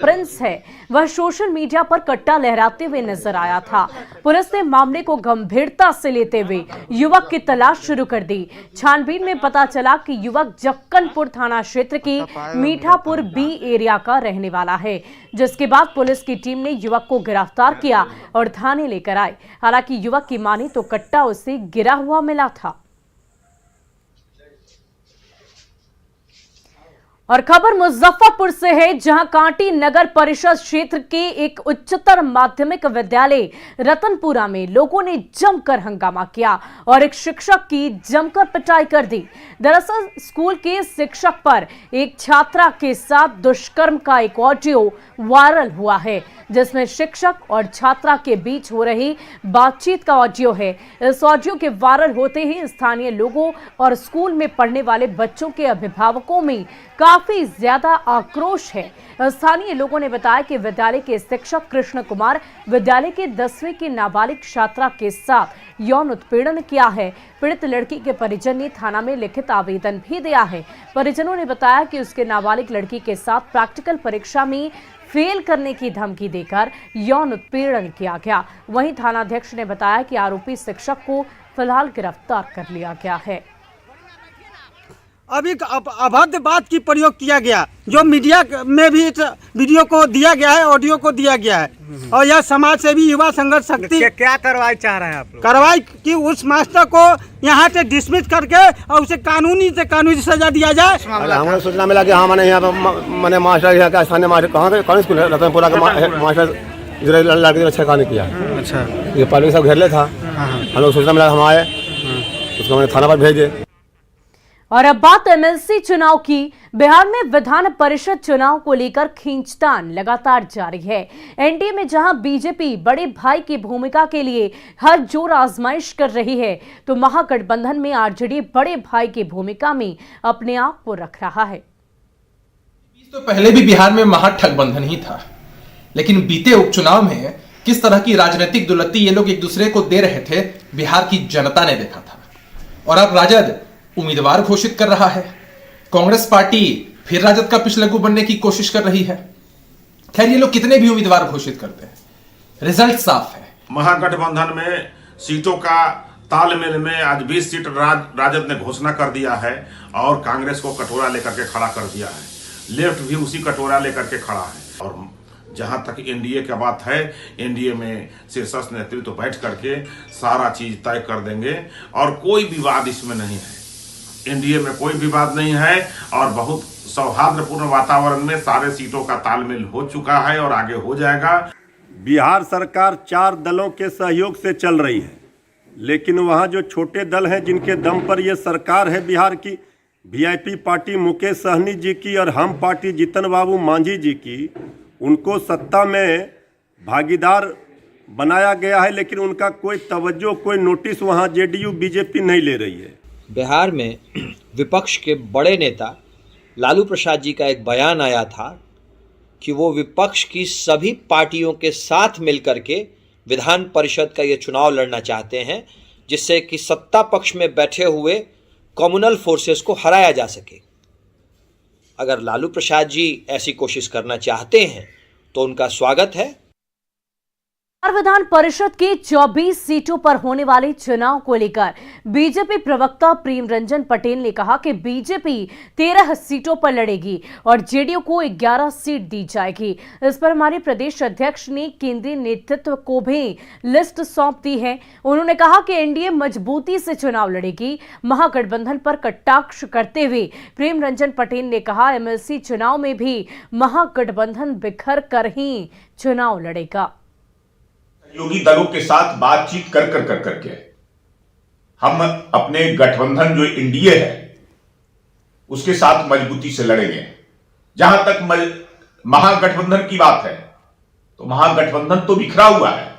Prince है वह social media पर कट्टा लहराते हुए नजर आया था। पुलिस ने मामले को गंभीरता से लेते हुए युवक की तलाश शुरू कर दी। छानबीन में पता चला कि युवक जक्कनपुर थाना क्षेत्र की मीठापुर बी एरिया का रहने वाला है, जिसके बाद पुलिस की टीम ने युवक को गिरफ्तार किया और थाने लेकर आए। हालांकि युवक की माने तो कट्टा उसे गिरा हुआ मिला था। और खबर मुजफ्फरपुर से है, जहां कांटी नगर परिषद क्षेत्र के एक उच्चतर माध्यमिक विद्यालय रतनपुरा में लोगों ने जमकर हंगामा किया और एक शिक्षक की जमकर पिटाई कर दी। दरअसल स्कूल के शिक्षक पर एक छात्रा के साथ दुष्कर्म का एक ऑडियो वायरल हुआ है, जिसमें शिक्षक और छात्रा के बीच हो रही बातचीत का ऑडियो है। इस ऑडियो के वायरल होते ही स्थानीय लोगों और स्कूल में पढ़ने वाले बच्चों के अभिभावकों में काफी ज्यादा आक्रोश है। स्थानीय लोगों ने बताया कि विद्यालय के शिक्षक कृष्ण कुमार विद्यालय के 10वीं की नाबालिग छात्रा के साथ यौन उत्पीड़न किया है। पीड़ित लड़की के परिजन ने थाना में लिखित आवेदन भी दिया है। परिजनों ने बताया कि उसके नाबालिग लड़की के साथ प्रैक्टिकल परीक्षा में फेल करने की धमकी देकर यौन उत्पीड़न किया गया। वहीं थानाध्यक्ष ने बताया कि आरोपी शिक्षक को फिलहाल गिरफ्तार कर लिया गया है। अभी अभद्र बात की प्रयोग किया गया, जो मीडिया में भी वीडियो को दिया गया है, ऑडियो को दिया गया है। और यह समाज सेवी युवा संघर्ष शक्ति क्या कार्रवाई चाह रहे हैं आप लोग? कार्रवाई की उस मास्टर को यहाँ से डिसमिस करके और उसे कानूनी सजा दिया जाए। हमें सूचना मिला कि हाँ मैंने यहाँ पर मैंने मास्टर यहाँ का स्थानीय मास्टर कौन स्कूल है रतनपुरा का मास्टर लड़के ने अच्छा काम किया। अच्छा, ये पब्लिक सब घेर था। हम लोग सूचना मिला, हम आए, उसको मैंने थाना पर भेजे। और अब बात एमएलसी चुनाव की। बिहार में विधान परिषद चुनाव को लेकर खींचतान लगातार जारी है। एनडीए में जहां बीजेपी बड़े भाई की भूमिका के लिए हर जोर आजमाइश कर रही है, तो महागठबंधन में आरजेडी बड़े भाई की भूमिका में अपने आप को रख रहा है। तो पहले भी बिहार में महागठबंधन ही था, लेकिन बीते उपचुनाव में किस तरह की राजनीतिक दुलत्ती ये लोग एक दूसरे को दे रहे थे, बिहार की जनता ने देखा था। और अब राजद उम्मीदवार घोषित कर रहा है। कांग्रेस पार्टी फिर राजद का पिछलग्गू बनने की कोशिश कर रही है। खैर, ये लोग कितने भी उम्मीदवार घोषित करते हैं, रिजल्ट साफ है। महागठबंधन में सीटों का तालमेल में आज 20 सीट राजद ने घोषणा कर दिया है और कांग्रेस को कटोरा लेकर के खड़ा कर दिया है। लेफ्ट भी उसी कटोरा लेकर के खड़ा है। और जहां तक एनडीए की बात है, एनडीए में शीर्ष नेतृत्व बैठ करके सारा चीज तय कर देंगे और कोई विवाद इसमें नहीं है। एनडीए में कोई विवाद नहीं है और बहुत सौहार्दपूर्ण वातावरण में सारे सीटों का तालमेल हो चुका है और आगे हो जाएगा। बिहार सरकार 4 दलों के सहयोग से चल रही है, लेकिन वहां जो छोटे दल हैं जिनके दम पर ये सरकार है बिहार की, वीआईपी पार्टी मुकेश सहनी जी की और हम पार्टी जीतन बाबू मांझी जी की, उनको सत्ता में भागीदार बनाया गया है, लेकिन उनका कोई तवज्जो, कोई नोटिस वहां जेडीयू बीजेपी नहीं ले रही है। बिहार में विपक्ष के बड़े नेता लालू प्रसाद जी का एक बयान आया था कि वो विपक्ष की सभी पार्टियों के साथ मिलकर के विधान परिषद का ये चुनाव लड़ना चाहते हैं, जिससे कि सत्ता पक्ष में बैठे हुए कम्युनल फोर्सेस को हराया जा सके। अगर लालू प्रसाद जी ऐसी कोशिश करना चाहते हैं तो उनका स्वागत है। विधान परिषद की 24 सीटों पर होने वाले चुनाव को लेकर बीजेपी प्रवक्ता प्रेम रंजन पटेल ने कहा कि बीजेपी 13 सीटों पर लड़ेगी और जेडीयू को 11 सीट दी जाएगी। इस पर हमारे प्रदेश अध्यक्ष ने केंद्रीय नेतृत्व को भी लिस्ट सौंप दी है। उन्होंने कहा कि एनडीए मजबूती से चुनाव लड़ेगी। महागठबंधन पर कटाक्ष करते हुए प्रेम रंजन पटेल ने कहा, एमएलसी चुनाव में भी महागठबंधन बिखर कर ही चुनाव लड़ेगा। सहयोगी दलों के साथ बातचीत कर करके हम अपने गठबंधन जो एनडीए है उसके साथ मजबूती से लड़ेंगे। जहां तक महागठबंधन की बात है, तो महागठबंधन तो बिखरा हुआ है।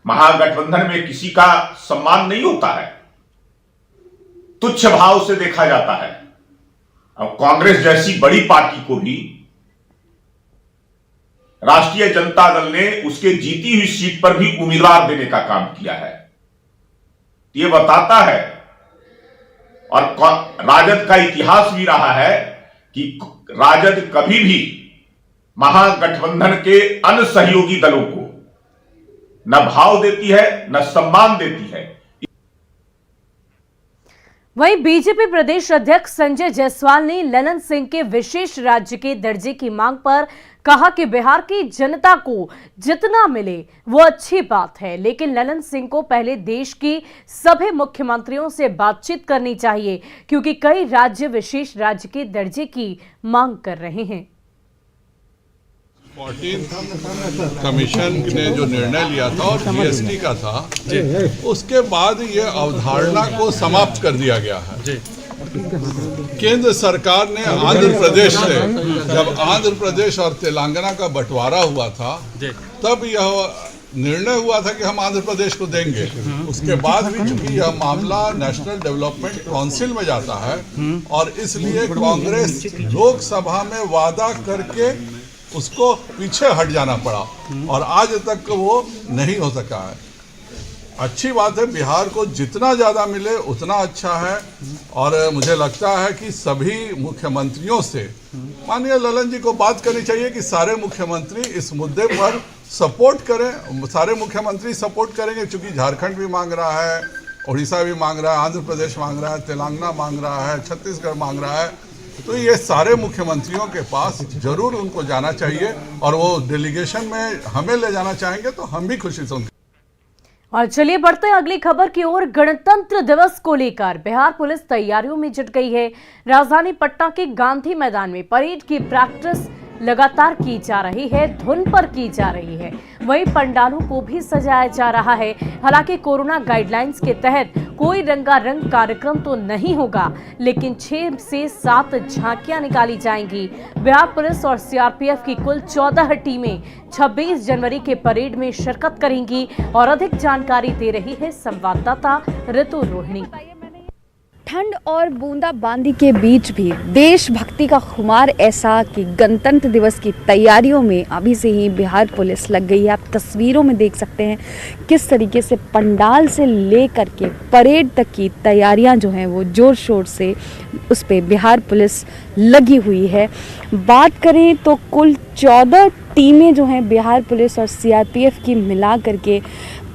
महागठबंधन में किसी का सम्मान नहीं होता है, तुच्छ भाव से देखा जाता है। अब कांग्रेस जैसी बड़ी पार्टी को भी राष्ट्रीय जनता दल ने उसके जीती हुई सीट पर भी उम्मीदवार देने का काम किया है। ये बताता है, और राजद का इतिहास भी रहा है कि राजद कभी भी महागठबंधन के अन्य सहयोगी दलों को न भाव देती है, न सम्मान देती है। वहीं बीजेपी प्रदेश अध्यक्ष संजय जायसवाल ने ललन सिंह के विशेष राज्य के दर्जे की मांग पर कहा कि बिहार की जनता को जितना मिले वो अच्छी बात है, लेकिन ललन सिंह को पहले देश की सभी मुख्यमंत्रियों से बातचीत करनी चाहिए, क्योंकि कई राज्य विशेष राज्य के दर्जे की मांग कर रहे हैं। 14th कमीशन ने जो निर्णय लिया था और जीएसटी का था, उसके बाद ये अवधारणा को समाप्त कर दिया गया है। केंद्र सरकार ने आंध्र प्रदेश से, जब आंध्र प्रदेश और तेलंगाना का बंटवारा हुआ था, तब यह निर्णय हुआ था कि हम आंध्र प्रदेश को देंगे। उसके बाद भी चूंकि यह मामला नेशनल डेवलपमेंट काउंसिल में जाता है और इसलिए कांग्रेस लोकसभा में वादा करके उसको पीछे हट जाना पड़ा और आज तक वो नहीं हो सका है। अच्छी बात है, बिहार को जितना ज़्यादा मिले उतना अच्छा है और मुझे लगता है कि सभी मुख्यमंत्रियों से माननीय ललन जी को बात करनी चाहिए कि सारे मुख्यमंत्री इस मुद्दे पर सपोर्ट करें। सारे मुख्यमंत्री सपोर्ट करेंगे, क्योंकि झारखंड भी मांग रहा है, उड़ीसा भी मांग रहा है, आंध्र प्रदेश मांग रहा है, तेलंगाना मांग रहा है, छत्तीसगढ़ मांग रहा है। तो ये सारे मुख्यमंत्रियों के पास जरूर उनको जाना चाहिए और वो डेलीगेशन में हमें ले जाना चाहेंगे तो हम भी खुशी से उनके। और चलिए बढ़ते हैं अगली खबर की ओर। गणतंत्र दिवस को लेकर बिहार पुलिस तैयारियों में जुट गई है। राजधानी पटना के गांधी मैदान में परेड की प्रैक्टिस लगातार की जा रही है, धुन पर की जा रही है। वहीं पंडालों को भी सजाया जा रहा है। हालांकि कोरोना गाइडलाइंस के तहत कोई रंगारंग कार्यक्रम तो नहीं होगा, लेकिन 6 से 7 झांकियां निकाली जाएंगी। बिहार पुलिस और सीआरपीएफ की कुल 14 टीमें 26 जनवरी के परेड में शिरकत करेंगी और अधिक जानकारी दे रही है संवाददाता ऋतु रोहिणी। ठंड और बूंदाबांदी के बीच भी देशभक्ति का खुमार ऐसा कि गणतंत्र दिवस की तैयारियों में अभी से ही बिहार पुलिस लग गई है। आप तस्वीरों में देख सकते हैं किस तरीके से पंडाल से लेकर के परेड तक की तैयारियां जो हैं वो जोर शोर से उस पे बिहार पुलिस लगी हुई है। बात करें तो कुल 14 टीमें जो हैं बिहार पुलिस और सीआरपीएफ की मिला करके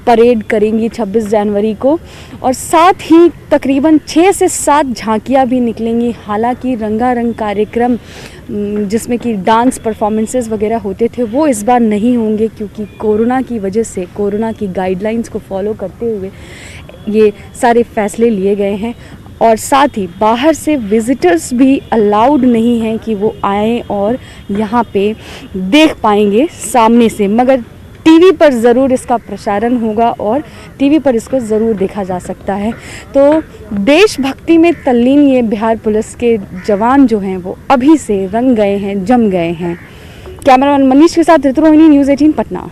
परेड करेंगी 26 जनवरी को और साथ ही तकरीबन 6 से 7 झांकियां भी निकलेंगी। हालांकि रंगारंग कार्यक्रम जिसमें कि डांस परफॉर्मेंसेस वगैरह होते थे वो इस बार नहीं होंगे, क्योंकि कोरोना की वजह से, कोरोना की गाइडलाइंस को फॉलो करते हुए ये सारे फैसले लिए गए हैं। और साथ ही बाहर से विजिटर्स भी अलाउड नहीं हैं कि वो आएँ और यहाँ पे देख पाएंगे सामने से, मगर टीवी पर ज़रूर इसका प्रसारण होगा और टीवी पर इसको ज़रूर देखा जा सकता है। तो देशभक्ति में तल्लीन ये बिहार पुलिस के जवान जो हैं वो अभी से रंग गए हैं, जम गए हैं। कैमरामैन मनीष के साथ ऋतु रोहिणी, न्यूज़ 18 पटना।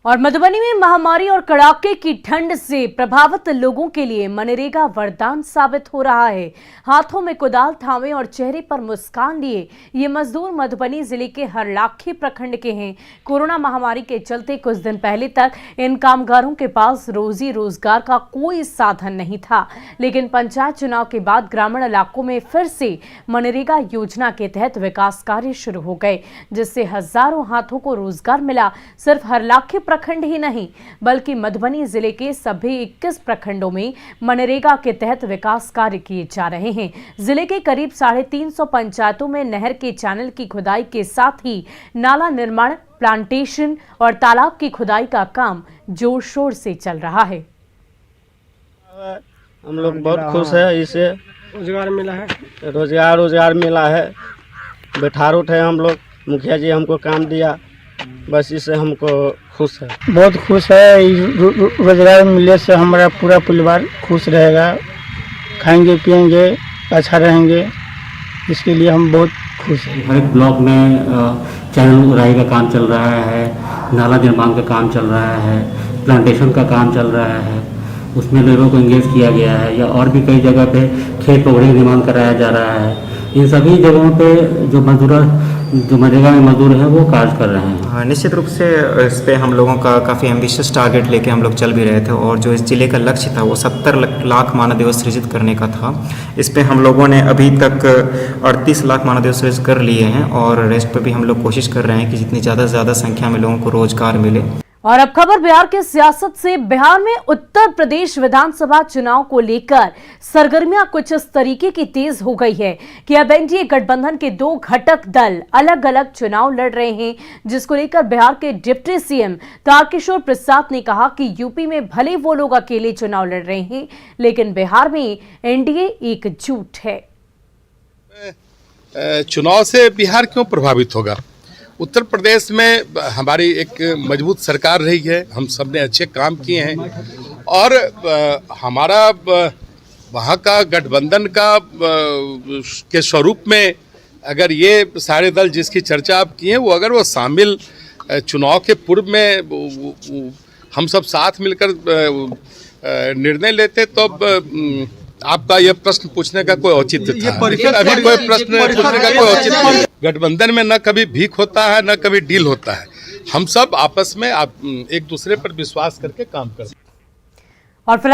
और मधुबनी में महामारी और कड़ाके की ठंड से प्रभावित लोगों के लिए मनरेगा वरदान साबित हो रहा है। हाथों में कुदाल थामे और चेहरे पर मुस्कान लिए ये मजदूर मधुबनी जिले के हरलाखी प्रखंड के हैं। कोरोना महामारी के चलते कुछ दिन पहले तक इन कामगारों के पास रोजी रोजगार का कोई साधन नहीं था, लेकिन पंचायत चुनाव के बाद ग्रामीण इलाकों में फिर से मनरेगा योजना के तहत विकास कार्य शुरू हो गए, जिससे हजारों हाथों को रोजगार मिला। सिर्फ हरलाखी प्रखंड ही नहीं बल्कि मधुबनी जिले के सभी 21 प्रखंडों में मनरेगा के तहत विकास कार्य किए जा रहे हैं। जिले के करीब 350 पंचायतों में नहर के चैनल की खुदाई के साथ ही नाला निर्माण, प्लांटेशन और तालाब की खुदाई का काम जोर शोर से चल रहा है। हम लोग बहुत खुश है, इससे रोजगार मिला है। बैठारूट है हम लोग, मुखिया जी हमको काम दिया, बस इससे हमको खुश है, बहुत खुश है। रोजगार मिलने से हमारा पूरा परिवार खुश रहेगा, खाएंगे पिएंगे अच्छा रहेंगे, इसके लिए हम बहुत खुश हैं। हर एक ब्लॉक में चैनल उड़ाई का काम चल रहा है, नाला निर्माण का काम चल रहा है, प्लांटेशन का काम चल रहा है, उसमें लोगों को इंगेज किया गया है, या और भी कई जगह पे खेत पौधे निर्माण कराया जा रहा है। इन सभी जगहों पे जो मजदूर जो मनरेगा में मजदूर हैं वो कार्य कर रहे हैं। निश्चित रूप से इस पे हम लोगों का काफ़ी एम्बिशियस टारगेट लेके हम लोग चल भी रहे थे और जो इस जिले का लक्ष्य था वो 70 लाख मानव दिवस सृजित करने का था। इस पे हम लोगों ने अभी तक 38 लाख मानव दिवस सृजित कर लिए हैं और रेस्ट पे भी हम लोग कोशिश कर रहे हैं कि जितनी ज़्यादा से ज़्यादा संख्या में लोगों को रोजगार मिले। और अब खबर बिहार के सियासत से। बिहार में उत्तर प्रदेश विधानसभा चुनाव को लेकर सरगर्मियां कुछ इस तरीके की तेज हो गई है कि अब एनडीए गठबंधन के दो घटक दल अलग अलग चुनाव लड़ रहे हैं, जिसको लेकर बिहार के डिप्टी सीएम तारकिशोर प्रसाद ने कहा कि यूपी में भले वो लोग अकेले चुनाव लड़ रहे हैं, लेकिन बिहार में एनडीए एकजुट है। चुनाव से बिहार क्यों प्रभावित होगा? उत्तर प्रदेश में हमारी एक मजबूत सरकार रही है, हम सब ने अच्छे काम किए हैं और हमारा वहाँ का गठबंधन का के स्वरूप में अगर ये सारे दल जिसकी चर्चा आप किए हैं वो अगर वो शामिल चुनाव के पूर्व में हम सब साथ मिलकर निर्णय लेते तो आपका यह प्रश्न पूछने का कोई औचित्य था, लेकिन अभी कोई प्रश्न पूछने का कोई औचित्य नहीं। गठबंधन में न कभी भीख होता है न कभी डील होता है, हम सब आपस में एक दूसरे पर विश्वास करके काम करते हैं। और फिलहाल